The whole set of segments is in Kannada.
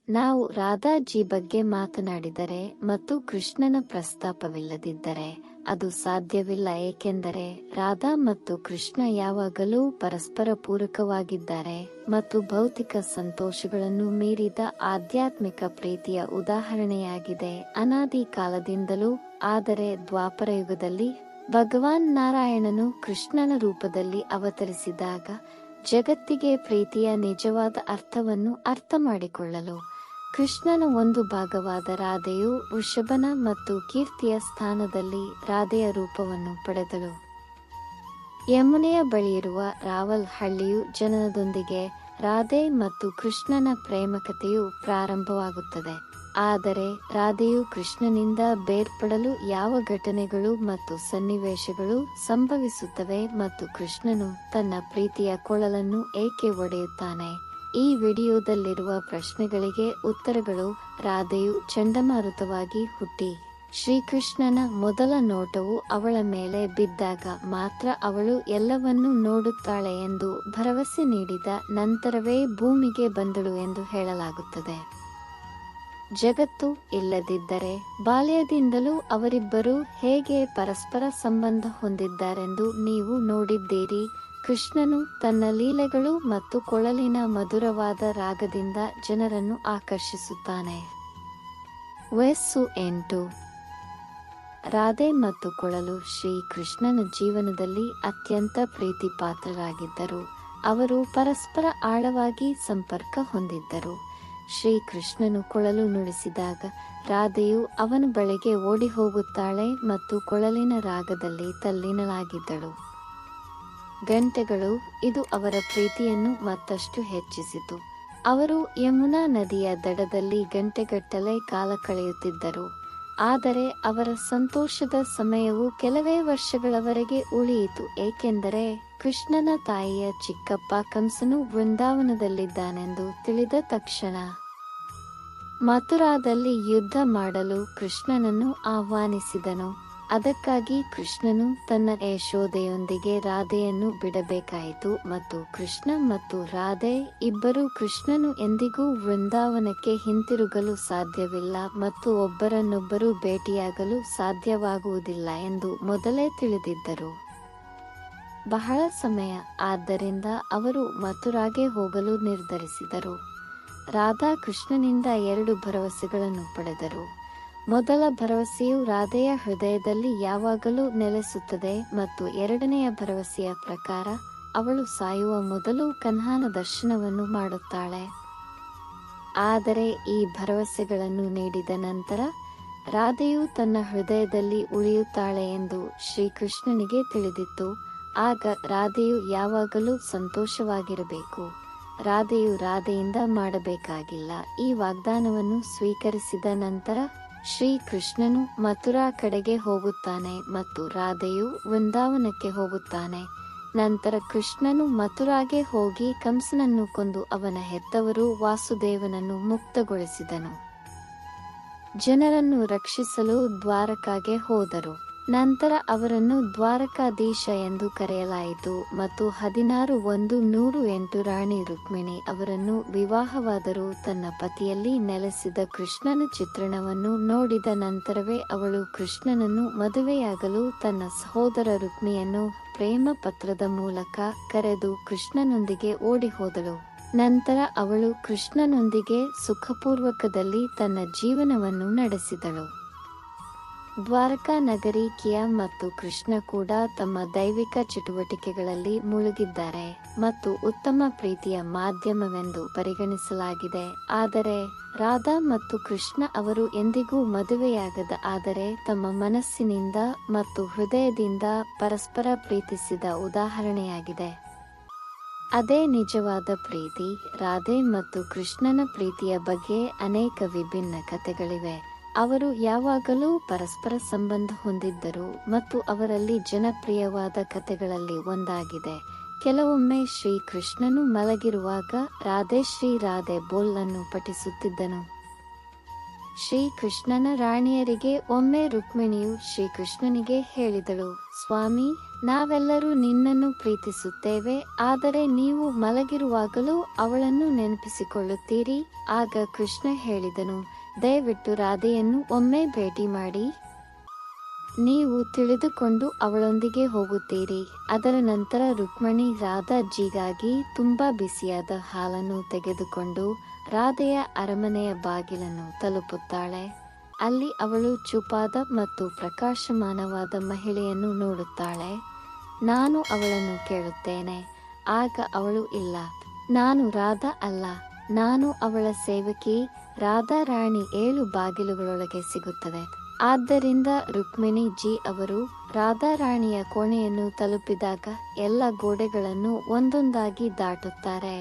ನಾವು ರಾಧಾಜಿ ಬಗ್ಗೆ ಮಾತನಾಡಿದರೆ ಮತ್ತು ಕೃಷ್ಣನ ಪ್ರಸ್ತಾಪವಿಲ್ಲದಿದ್ದರೆ ಅದು ಸಾಧ್ಯವಿಲ್ಲ, ಏಕೆಂದರೆ ರಾಧಾ ಮತ್ತು ಕೃಷ್ಣ ಯಾವಾಗಲೂ ಪರಸ್ಪರ ಪೂರಕವಾಗಿದ್ದಾರೆ ಮತ್ತು ಭೌತಿಕ ಸಂತೋಷಗಳನ್ನು ಮೀರಿದ ಆಧ್ಯಾತ್ಮಿಕ ಪ್ರೀತಿಯ ಉದಾಹರಣೆಯಾಗಿದೆ ಅನಾದಿ ಕಾಲದಿಂದಲೂ. ಆದರೆ ದ್ವಾಪರಯುಗದಲ್ಲಿ ಭಗವಾನ್ ನಾರಾಯಣನು ಕೃಷ್ಣನ ರೂಪದಲ್ಲಿ ಅವತರಿಸಿದಾಗ ಜಗತ್ತಿಗೆ ಪ್ರೀತಿಯ ನಿಜವಾದ ಅರ್ಥವನ್ನು ಅರ್ಥಮಾಡಿಕೊಳ್ಳಲು ಕೃಷ್ಣನ ಒಂದು ಭಾಗವಾದ ರಾಧೆಯು ವೃಷಭನ ಮತ್ತು ಕೀರ್ತಿಯ ಸ್ಥಾನದಲ್ಲಿ ರಾಧೆಯ ರೂಪವನ್ನು ಪಡೆದಳು. ಯಮುನೆಯ ಬಳಿಯಿರುವ ರಾವಲ್ ಹಳ್ಳಿಯು ಜನನದೊಂದಿಗೆ ರಾಧೆ ಮತ್ತು ಕೃಷ್ಣನ ಪ್ರೇಮಕತೆಯು ಪ್ರಾರಂಭವಾಗುತ್ತದೆ. ಆದರೆ ರಾಧೆಯು ಕೃಷ್ಣನಿಂದ ಬೇರ್ಪಡಲು ಯಾವ ಘಟನೆಗಳು ಮತ್ತು ಸನ್ನಿವೇಶಗಳು ಸಂಭವಿಸುತ್ತವೆ ಮತ್ತು ಕೃಷ್ಣನು ತನ್ನ ಪ್ರೀತಿಯ ಕೊಳಲನ್ನು ಏಕೆ ಒಡೆಯುತ್ತಾನೆ? ಈ ವಿಡಿಯೋದಲ್ಲಿರುವ ಪ್ರಶ್ನೆಗಳಿಗೆ ಉತ್ತರಗಳು. ರಾಧೆಯು ಚಂಡಮಾರುತವಾಗಿ ಹುಟ್ಟಿ ಶ್ರೀಕೃಷ್ಣನ ಮೊದಲ ನೋಟವು ಅವಳ ಮೇಲೆ ಬಿದ್ದಾಗ ಮಾತ್ರ ಅವಳು ಎಲ್ಲವನ್ನೂ ನೋಡುತ್ತಾಳೆ ಎಂದು ಭರವಸೆ ನೀಡಿದ ನಂತರವೇ ಭೂಮಿಗೆ ಬಂದಳು ಎಂದು ಹೇಳಲಾಗುತ್ತದೆ. ಜಗತ್ತು ಇಲ್ಲದಿದ್ದರೆ ಬಾಲ್ಯದಿಂದಲೂ ಅವರಿಬ್ಬರು ಹೇಗೆ ಪರಸ್ಪರ ಸಂಬಂಧ ಹೊಂದಿದ್ದಾರೆಂದು ನೀವು ನೋಡಿದ್ದೀರಿ. ಕೃಷ್ಣನು ತನ್ನ ಲೀಲೆಗಳು ಮತ್ತು ಕೊಳಲಿನ ಮಧುರವಾದ ರಾಗದಿಂದ ಜನರನ್ನು ಆಕರ್ಷಿಸುತ್ತಾನೆ. ವಯಸ್ಸು 8. ರಾಧೆ ಮತ್ತು ಕೊಳಲು ಶ್ರೀ ಕೃಷ್ಣನ ಜೀವನದಲ್ಲಿ ಅತ್ಯಂತ ಪ್ರೀತಿ ಪಾತ್ರರಾಗಿದ್ದರು. ಅವರು ಪರಸ್ಪರ ಆಳವಾಗಿ ಸಂಪರ್ಕ ಹೊಂದಿದ್ದರು. ಶ್ರೀಕೃಷ್ಣನು ಕೊಳಲು ನುಡಿಸಿದಾಗ ರಾಧೆಯು ಅವನ ಬಳಿಗೆ ಓಡಿ ಹೋಗುತ್ತಾಳೆ ಮತ್ತು ಕೊಳಲಿನ ರಾಗದಲ್ಲಿ ತಲ್ಲೀನಳಾಗಿದ್ದಳು. ಗಂಟೆಗಳು ಇದು ಅವರ ಪ್ರೀತಿಯನ್ನು ಮತ್ತಷ್ಟು ಹೆಚ್ಚಿಸಿತು. ಅವರು ಯಮುನಾ ನದಿಯ ದಡದಲ್ಲಿ ಗಂಟೆಗಟ್ಟಲೆ ಕಾಲ ಕಳೆಯುತ್ತಿದ್ದರು. ಆದರೆ ಅವರ ಸಂತೋಷದ ಸಮಯವು ಕೆಲವೇ ವರ್ಷಗಳವರೆಗೆ ಉಳಿಯಿತು, ಏಕೆಂದರೆ ಕೃಷ್ಣನ ತಾಯಿಯ ಚಿಕ್ಕಪ್ಪ ಕಂಸನು ವೃಂದಾವನದಲ್ಲಿದ್ದಾನೆಂದು ತಿಳಿದ ತಕ್ಷಣ ಮಥುರಾದಲ್ಲಿ ಯುದ್ಧ ಮಾಡಲು ಕೃಷ್ಣನನ್ನು ಆಹ್ವಾನಿಸಿದನು. ಅದಕ್ಕಾಗಿ ಕೃಷ್ಣನು ತನ್ನ ಯಶೋದೆಯೊಂದಿಗೆ ರಾಧೆಯನ್ನು ಬಿಡಬೇಕಾಯಿತು ಮತ್ತು ಕೃಷ್ಣ ಮತ್ತು ರಾಧೆ ಇಬ್ಬರೂ ಕೃಷ್ಣನು ಎಂದಿಗೂ ವೃಂದಾವನಕ್ಕೆ ಹಿಂತಿರುಗಲು ಸಾಧ್ಯವಿಲ್ಲ ಮತ್ತು ಒಬ್ಬರನ್ನೊಬ್ಬರು ಭೇಟಿಯಾಗಲು ಸಾಧ್ಯವಾಗುವುದಿಲ್ಲ ಎಂದು ಮೊದಲೇ ತಿಳಿದಿದ್ದರು. ಬಹಳ ಸಮಯ ಆದ್ದರಿಂದ ಅವರು ಮಥುರಾಗೆ ಹೋಗಲು ನಿರ್ಧರಿಸಿದರು. ರಾಧಾ ಕೃಷ್ಣನಿಂದ 2 ಭರವಸೆಗಳನ್ನು ಪಡೆದರು. ಮೊದಲ ಭರವಸೆಯು ರಾಧೆಯ ಹೃದಯದಲ್ಲಿ ಯಾವಾಗಲೂ ನೆಲೆಸುತ್ತದೆ ಮತ್ತು ಎರಡನೆಯ ಭರವಸೆಯ ಪ್ರಕಾರ ಅವಳು ಸಾಯುವ ಮೊದಲು ಕನ್ಹನ ದರ್ಶನವನ್ನು ಮಾಡುತ್ತಾಳೆ. ಆದರೆ ಈ ಭರವಸೆಗಳನ್ನು ನೀಡಿದ ನಂತರ ರಾಧೆಯು ತನ್ನ ಹೃದಯದಲ್ಲಿ ಉಳಿಯುತ್ತಾಳೆ ಎಂದು ಶ್ರೀಕೃಷ್ಣನಿಗೆ ತಿಳಿದಿತ್ತು. ಆಗ ರಾಧೆಯು ಯಾವಾಗಲೂ ಸಂತೋಷವಾಗಿರಬೇಕು. ರಾಧೆಯು ರಾಧೆಯಿಂದ ಮಾಡಬೇಕಾಗಿಲ್ಲ. ಈ ವಾಗ್ದಾನವನ್ನು ಸ್ವೀಕರಿಸಿದ ನಂತರ ಶ್ರೀಕೃಷ್ಣನು ಮಥುರಾ ಕಡೆಗೆ ಹೋಗುತ್ತಾನೆ ಮತ್ತು ರಾಧೆಯು ವೃಂದಾವನಕ್ಕೆ ಹೋಗುತ್ತಾನೆ. ನಂತರ ಕೃಷ್ಣನು ಮಥುರಾಗೆ ಹೋಗಿ ಕಂಸನನ್ನು ಕೊಂದು ಅವನ ಹೆತ್ತವರು ವಾಸುದೇವನನ್ನು ಮುಕ್ತಗೊಳಿಸಿದನು. ಜನರನ್ನು ರಕ್ಷಿಸಲು ದ್ವಾರಕಾಗೆ ಹೋದರು. ನಂತರ ಅವರನ್ನು ದ್ವಾರಕಾಧೀಶ ಎಂದು ಕರೆಯಲಾಯಿತು ಮತ್ತು 16:108 ರಾಣಿ ರುಕ್ಮಿಣಿ ಅವರನ್ನು ವಿವಾಹವಾದರು. ತನ್ನ ಪತಿಯಲ್ಲಿ ನೆಲೆಸಿದ ಕೃಷ್ಣನ ಚಿತ್ರಣವನ್ನು ನೋಡಿದ ನಂತರವೇ ಅವಳು ಕೃಷ್ಣನನ್ನು ಮದುವೆಯಾಗಲು ತನ್ನ ಸಹೋದರ ರುಕ್ಮಿಯನ್ನು ಪ್ರೇಮ ಪತ್ರದ ಮೂಲಕ ಕರೆದು ಕೃಷ್ಣನೊಂದಿಗೆ ಓಡಿಹೋದಳು. ನಂತರ ಅವಳು ಕೃಷ್ಣನೊಂದಿಗೆ ಸುಖಪೂರ್ವಕದಲ್ಲಿ ತನ್ನ ಜೀವನವನ್ನು ನಡೆಸಿದಳು. ದ್ವಾರಕಾ ನಗರಿ ಕಿಯಾ ಮತ್ತು ಕೃಷ್ಣ ಕೂಡ ತಮ್ಮ ದೈವಿಕ ಚಟುವಟಿಕೆಗಳಲ್ಲಿ ಮುಳುಗಿದ್ದಾರೆ ಮತ್ತು ಉತ್ತಮ ಪ್ರೀತಿಯ ಮಾಧ್ಯಮವೆಂದು ಪರಿಗಣಿಸಲಾಗಿದೆ. ಆದರೆ ರಾಧಾ ಮತ್ತು ಕೃಷ್ಣ ಅವರು ಎಂದಿಗೂ ಮದುವೆಯಾಗದ ಆದರೆ ತಮ್ಮ ಮನಸ್ಸಿನಿಂದ ಮತ್ತು ಹೃದಯದಿಂದ ಪರಸ್ಪರ ಪ್ರೀತಿಸಿದ ಉದಾಹರಣೆಯಾಗಿದೆ. ಅದೇ ನಿಜವಾದ ಪ್ರೀತಿ. ರಾಧೆ ಮತ್ತು ಕೃಷ್ಣನ ಪ್ರೀತಿಯ ಬಗ್ಗೆ ಅನೇಕ ವಿಭಿನ್ನ ಕಥೆಗಳಿವೆ. ಅವರು ಯಾವಾಗಲೂ ಪರಸ್ಪರ ಸಂಬಂಧ ಹೊಂದಿದ್ದರು ಮತ್ತು ಅವರಲ್ಲಿ ಜನಪ್ರಿಯವಾದ ಕಥೆಗಳಲ್ಲಿ ಒಂದಾಗಿದೆ. ಕೆಲವೊಮ್ಮೆ ಶ್ರೀಕೃಷ್ಣನು ಮಲಗಿರುವಾಗ ರಾಧೆ ಶ್ರೀ ರಾಧೆ ಬೋಲ್ ಅನ್ನು ಪಠಿಸುತ್ತಿದ್ದನು. ಶ್ರೀಕೃಷ್ಣನ ರಾಣಿಯರಿಗೆ ಒಮ್ಮೆ ರುಕ್ಮಿಣಿಯು ಶ್ರೀಕೃಷ್ಣನಿಗೆ ಹೇಳಿದಳು, ಸ್ವಾಮಿ, ನಾವೆಲ್ಲರೂ ನಿನ್ನನ್ನು ಪ್ರೀತಿಸುತ್ತೇವೆ, ಆದರೆ ನೀವು ಮಲಗಿರುವಾಗಲೂ ಅವಳನ್ನು ನೆನಪಿಸಿಕೊಳ್ಳುತ್ತೀರಿ. ಆಗ ಕೃಷ್ಣ ಹೇಳಿದನು, ದಯವಿಟ್ಟು ರಾಧೆಯನ್ನು ಒಮ್ಮೆ ಭೇಟಿ ಮಾಡಿ. ನೀವು ತಿಳಿದುಕೊಂಡು ಅವಳೊಂದಿಗೆ ಹೋಗುತ್ತೀರಿ. ಅದರ ನಂತರ ರುಕ್ಮಿಣಿ ರಾಧಾಜಿಗಾಗಿ ತುಂಬಾ ಬಿಸಿಯಾದ ಹಾಲನ್ನು ತೆಗೆದುಕೊಂಡು ರಾಧೆಯ ಅರಮನೆಯ ಬಾಗಿಲನ್ನು ತಲುಪುತ್ತಾಳೆ. ಅಲ್ಲಿ ಅವಳು ಚೂಪಾದ ಮತ್ತು ಪ್ರಕಾಶಮಾನವಾದ ಮಹಿಳೆಯನ್ನು ನೋಡುತ್ತಾಳೆ. ನಾನು ಅವಳನ್ನು ಕೇಳುತ್ತೇನೆ. ಆಗ ಅವಳು, ಇಲ್ಲ, ನಾನು ರಾಧಾ ಅಲ್ಲ, ನಾನು ಅವಳ ಸೇವಕಿ. ರಾಧಾ ರಾಣಿ 7 ಬಾಗಿಲುಗಳೊಳಗೆ ಸಿಗುತ್ತದೆ. ಆದ್ದರಿಂದ ರುಕ್ಮಿಣಿ ಜಿ ಅವರು ರಾಧಾರಾಣಿಯ ಕೋಣೆಯನ್ನು ತಲುಪಿದಾಗ ಎಲ್ಲ ಗೋಡೆಗಳನ್ನು ಒಂದೊಂದಾಗಿ ದಾಟುತ್ತಾರೆ.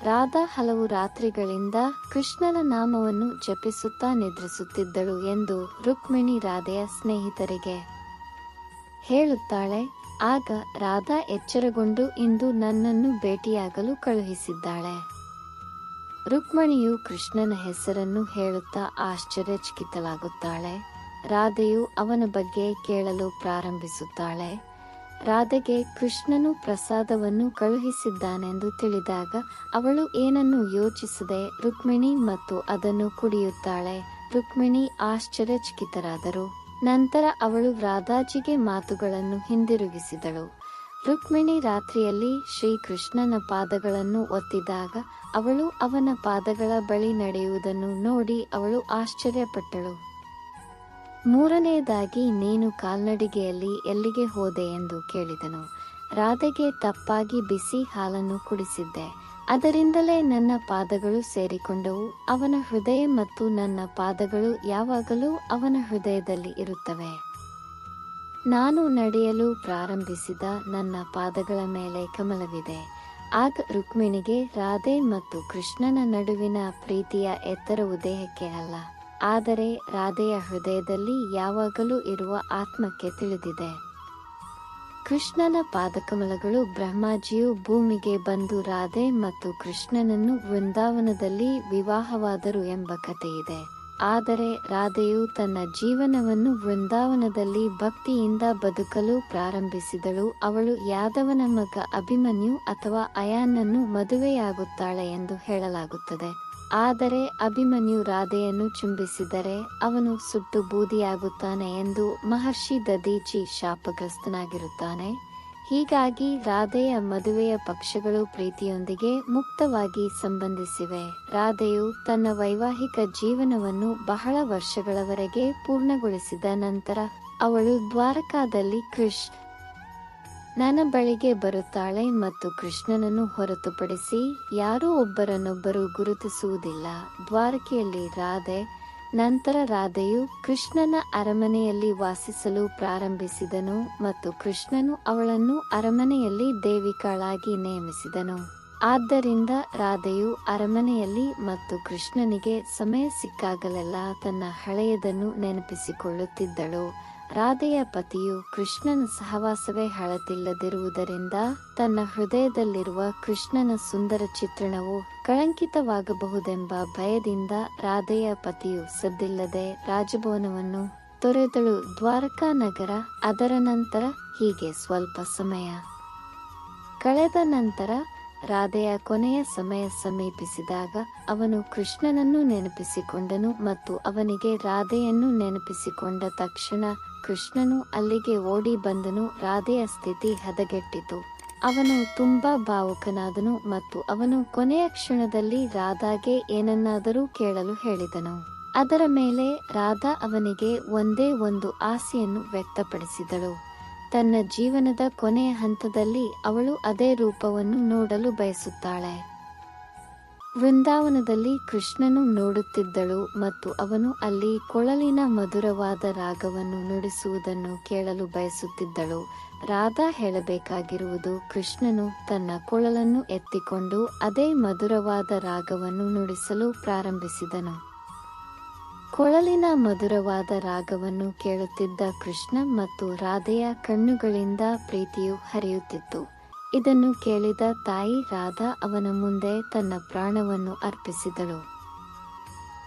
ರಾಧಾ ಹಲವು ರಾತ್ರಿಗಳಿಂದ ಕೃಷ್ಣನ ನಾಮವನ್ನು ಜಪಿಸುತ್ತಾ ನಿದ್ರಿಸುತ್ತಿದ್ದಳು ಎಂದು ರುಕ್ಮಿಣಿ ರಾಧೆಯ ಸ್ನೇಹಿತರಿಗೆ ಹೇಳುತ್ತಾಳೆ. ಆಗ ರಾಧಾ ಎಚ್ಚರಗೊಂಡು ಇಂದು ನನ್ನನ್ನು ಭೇಟಿಯಾಗಲು ಕಳುಹಿಸಿದ್ದಾಳೆ. ರುಕ್ಮಿಣಿಯು ಕೃಷ್ಣನ ಹೆಸರನ್ನು ಹೇಳುತ್ತಾ ಆಶ್ಚರ್ಯಚಕಿತಳಾಗುತ್ತಾಳೆ. ರಾಧೆಯು ಅವನ ಬಗ್ಗೆ ಕೇಳಲು ಪ್ರಾರಂಭಿಸುತ್ತಾಳೆ. ರಾಧೆಗೆ ಕೃಷ್ಣನು ಪ್ರಸಾದವನ್ನು ಕಳುಹಿಸಿದ್ದಾನೆಂದು ತಿಳಿದಾಗ ಅವಳು ಏನನ್ನು ಯೋಚಿಸದೆ ರುಕ್ಮಿಣಿ ಮತ್ತು ಅದನ್ನು ಕುಡಿಯುತ್ತಾಳೆ. ರುಕ್ಮಿಣಿ ಆಶ್ಚರ್ಯಚಕಿತರಾದರು. ನಂತರ ಅವಳು ರಾಧಾಜಿಗೆ ಮಾತುಗಳನ್ನು ಹಿಂದಿರುಗಿಸಿದಳು. ರುಕ್ಮಿಣಿ ರಾತ್ರಿಯಲ್ಲಿ ಶ್ರೀಕೃಷ್ಣನ ಪಾದಗಳನ್ನು ಒತ್ತಿದಾಗ ಅವಳು ಅವನ ಪಾದಗಳ ಬಳಿ ನಡೆಯುವುದನ್ನು ನೋಡಿ ಅವಳು ಆಶ್ಚರ್ಯಪಟ್ಟಳು. ಮೂರನೆಯದಾಗಿ, ನೀನು ಕಾಲ್ನಡಿಗೆಯಲ್ಲಿ ಎಲ್ಲಿಗೆ ಹೋದೆ ಎಂದು ಕೇಳಿದನು. ರಾಧೆಗೆ ತಪ್ಪಾಗಿ ಬಿಸಿ ಹಾಲನ್ನು ಕುಡಿಸಿದ್ದೆ, ಅದರಿಂದಲೇ ನನ್ನ ಪಾದಗಳು ಸೇರಿಕೊಂಡವು. ಅವನ ಹೃದಯ ಮತ್ತು ನನ್ನ ಪಾದಗಳು ಯಾವಾಗಲೂ ಅವನ ಹೃದಯದಲ್ಲಿ ಇರುತ್ತವೆ. ನಾನು ನಡೆಯಲು ಪ್ರಾರಂಭಿಸಿದ ನನ್ನ ಪಾದಗಳ ಮೇಲೆ ಕಮಲವಿದೆ. ಆಗ ರುಕ್ಮಿಣಿಗೆ ರಾಧೆ ಮತ್ತು ಕೃಷ್ಣನ ನಡುವಿನ ಪ್ರೀತಿಯ ಎತ್ತರವು ದೇಹಕ್ಕೆ ಅಲ್ಲ, ಆದರೆ ರಾಧೆಯ ಹೃದಯದಲ್ಲಿ ಯಾವಾಗಲೂ ಇರುವ ಆತ್ಮಕ್ಕೆ ತಿಳಿದಿದೆ. ಕೃಷ್ಣನ ಪಾದಕಮಲಗಳು. ಬ್ರಹ್ಮಾಜಿಯು ಭೂಮಿಗೆ ಬಂದು ರಾಧೆ ಮತ್ತು ಕೃಷ್ಣನನ್ನು ವೃಂದಾವನದಲ್ಲಿ ವಿವಾಹವಾದರು ಎಂಬ ಕಥೆಯಿದೆ. ಆದರೆ ರಾಧೆಯು ತನ್ನ ಜೀವನವನ್ನು ವೃಂದಾವನದಲ್ಲಿ ಭಕ್ತಿಯಿಂದ ಬದುಕಲು ಪ್ರಾರಂಭಿಸಿದಳು. ಅವಳು ಯಾದವನ ಮಗ ಅಭಿಮನ್ಯು ಅಥವಾ ಅಯಾನನ್ನು ಮದುವೆಯಾಗುತ್ತಾಳೆ ಎಂದು ಹೇಳಲಾಗುತ್ತದೆ. ಆದರೆ ಅಭಿಮನ್ಯು ರಾಧೆಯನ್ನು ಚುಂಬಿಸಿದರೆ ಅವನು ಸುಟ್ಟು ಬೂದಿಯಾಗುತ್ತಾನೆ ಎಂದು ಮಹರ್ಷಿ ದಧೀಚಿ ಶಾಪಗ್ರಸ್ತನಾಗಿರುತ್ತಾನೆ. ಹೀಗಾಗಿ ರಾಧೆಯ ಮದುವೆಯ ಪಕ್ಷಗಳು ಪ್ರೀತಿಯೊಂದಿಗೆ ಮುಕ್ತವಾಗಿ ಸಂಬಂಧಿಸಿವೆ. ರಾಧೆಯು ತನ್ನ ವೈವಾಹಿಕ ಜೀವನವನ್ನು ಬಹಳ ವರ್ಷಗಳವರೆಗೆ ಪೂರ್ಣಗೊಳಿಸಿದ ನಂತರ ಅವಳು ದ್ವಾರಕಾದಲ್ಲಿ ನನ್ನ ಬಳಿಗೆ ಬರುತ್ತಾಳೆ ಮತ್ತು ಕೃಷ್ಣನನ್ನು ಹೊರತುಪಡಿಸಿ ಯಾರೂ ಒಬ್ಬರನ್ನೊಬ್ಬರು ಗುರುತಿಸುವುದಿಲ್ಲ. ದ್ವಾರಕೆಯಲ್ಲಿ ರಾಧೆ. ನಂತರ ರಾಧೆಯು ಕೃಷ್ಣನ ಅರಮನೆಯಲ್ಲಿ ವಾಸಿಸಲು ಪ್ರಾರಂಭಿಸಿದನು ಮತ್ತು ಕೃಷ್ಣನು ಅವಳನ್ನು ಅರಮನೆಯಲ್ಲಿ ದೇವಿಕಾಳಾಗಿ ನೇಮಿಸಿದನು. ಆದ್ದರಿಂದ ರಾಧೆಯು ಅರಮನೆಯಲ್ಲಿ ಮತ್ತು ಕೃಷ್ಣನಿಗೆ ಸಮಯ ಸಿಕ್ಕಾಗಲೆಲ್ಲ ತನ್ನ ಹಳೆಯದನ್ನು ನೆನಪಿಸಿಕೊಳ್ಳುತ್ತಿದ್ದಳು. ರಾಧೆಯ ಪತಿಯು ಕೃಷ್ಣನ ಸಹವಾಸವೇ ಹಳತಿಲ್ಲದಿರುವುದರಿಂದ ತನ್ನ ಹೃದಯದಲ್ಲಿರುವ ಕೃಷ್ಣನ ಸುಂದರ ಚಿತ್ರಣವು ಕಳಂಕಿತವಾಗಬಹುದೆಂಬ ಭಯದಿಂದ ರಾಧೆಯ ಪತಿಯು ಸದ್ದಿಲ್ಲದೆ ರಾಜಭವನವನ್ನು ತೊರೆದಳು. ದ್ವಾರಕಾ ನಗರ. ಅದರ ನಂತರ ಹೀಗೆ ಸ್ವಲ್ಪ ಸಮಯ ಕಳೆದ ನಂತರ ರಾಧೆಯ ಕೊನೆಯ ಸಮಯ ಸಮೀಪಿಸಿದಾಗ ಅವನು ಕೃಷ್ಣನನ್ನು ನೆನಪಿಸಿಕೊಂಡನು ಮತ್ತು ಅವನಿಗೆ ರಾಧೆಯನ್ನು ನೆನಪಿಸಿಕೊಂಡ ತಕ್ಷಣ ಕೃಷ್ಣನು ಅಲ್ಲಿಗೆ ಓಡಿ ಬಂದನು. ರಾಧೆಯ ಸ್ಥಿತಿ ಹದಗೆಟ್ಟಿತು. ಅವನು ತುಂಬಾ ಭಾವುಕನಾದನು ಮತ್ತು ಅವನು ಕೊನೆಯ ಕ್ಷಣದಲ್ಲಿ ರಾಧಾಗೆ ಏನನ್ನಾದರೂ ಕೇಳಲು ಹೇಳಿದನು. ಅದರ ಮೇಲೆ ರಾಧಾ ಅವನಿಗೆ ಒಂದೇ ಒಂದು ಆಸೆಯನ್ನು ವ್ಯಕ್ತಪಡಿಸಿದಳು. ತನ್ನ ಜೀವನದ ಕೊನೆಯ ಹಂತದಲ್ಲಿ ಅವಳು ಅದೇ ರೂಪವನ್ನು ನೋಡಲು ಬಯಸುತ್ತಾಳೆ. ವೃಂದಾವನದಲ್ಲಿ ಕೃಷ್ಣನು ನೋಡುತ್ತಿದ್ದಳು ಮತ್ತು ಅವನು ಅಲ್ಲಿ ಕೊಳಲಿನ ಮಧುರವಾದ ರಾಗವನ್ನು ನುಡಿಸುವುದನ್ನು ಕೇಳಲು ಬಯಸುತ್ತಿದ್ದಳು. ರಾಧಾ ಹೇಳಬೇಕಾಗಿರುವುದು, ಕೃಷ್ಣನು ತನ್ನ ಕೊಳಲನ್ನು ಎತ್ತಿಕೊಂಡು ಅದೇ ಮಧುರವಾದ ರಾಗವನ್ನು ನುಡಿಸಲು ಪ್ರಾರಂಭಿಸಿದನು. ಕೊಳಲಿನ ಮಧುರವಾದ ರಾಗವನ್ನು ಕೇಳುತ್ತಿದ್ದ ಕೃಷ್ಣ ಮತ್ತು ರಾಧೆಯ ಕಣ್ಣುಗಳಿಂದ ಪ್ರೀತಿಯು ಹರಿಯುತ್ತಿತ್ತು. ಇದನ್ನು ಕೇಳಿದ ತಾಯಿ ರಾಧಾ ಅವನ ಮುಂದೆ ತನ್ನ ಪ್ರಾಣವನ್ನು ಅರ್ಪಿಸಿದಳು.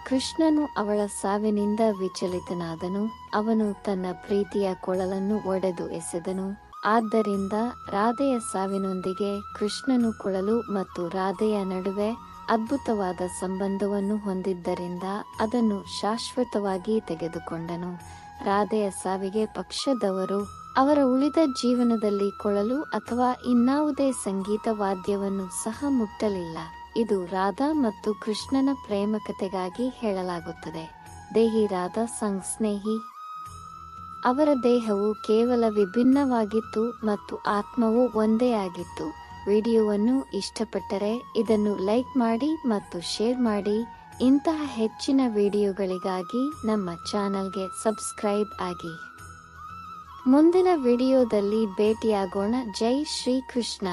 ಕೃಷ್ಣನು ಅವಳ ಸಾವಿನಿಂದ ವಿಚಲಿತನಾದನು. ಅವನು ತನ್ನ ಪ್ರೀತಿಯ ಕೊಳಲನ್ನು ಒಡೆದು ಎಸೆದನು. ಆದ್ದರಿಂದ ರಾಧೆಯ ಸಾವಿನೊಂದಿಗೆ ಕೃಷ್ಣನು ಕೊಳಲು ಮತ್ತು ರಾಧೆಯ ನಡುವೆ ಅದ್ಭುತವಾದ ಸಂಬಂಧವನ್ನು ಹೊಂದಿದ್ದರಿಂದ ಅದನ್ನು ಶಾಶ್ವತವಾಗಿ ತೆಗೆದುಕೊಂಡನು. ರಾಧೆಯ ಸಾವಿಗೆ ಪಕ್ಷದವರು ಅವರ ಉಳಿದ ಜೀವನದಲ್ಲಿ ಕೊಳಲು ಅಥವಾ ಇನ್ನಾವುದೇ ಸಂಗೀತ ವಾದ್ಯವನ್ನು ಸಹ ಮುಟ್ಟಲಿಲ್ಲ. ಇದು ರಾಧಾ ಮತ್ತು ಕೃಷ್ಣನ ಪ್ರೇಮಕತೆಗಾಗಿ ಹೇಳಲಾಗುತ್ತದೆ. ದೇಹಿ ರಾಧಾ ಸಂಗ್ ಸ್ನೇಹಿ. ಅವರ ದೇಹವು ಕೇವಲ ವಿಭಿನ್ನವಾಗಿತ್ತು ಮತ್ತು ಆತ್ಮವು ಒಂದೇ ಆಗಿತ್ತು. ವಿಡಿಯೋವನ್ನು ಇಷ್ಟಪಟ್ಟರೆ ಇದನ್ನು ಲೈಕ್ ಮಾಡಿ ಮತ್ತು ಶೇರ್ ಮಾಡಿ. ಇಂತಹ ಹೆಚ್ಚಿನ ವಿಡಿಯೋಗಳಿಗಾಗಿ ನಮ್ಮ ಚಾನಲ್ಗೆ ಸಬ್ಸ್ಕ್ರೈಬ್ ಆಗಿ. ಮುಂದಿನ ವಿಡಿಯೋದಲ್ಲಿ ಭೇಟಿಯಾಗೋಣ. ಜೈ ಶ್ರೀ ಕೃಷ್ಣ.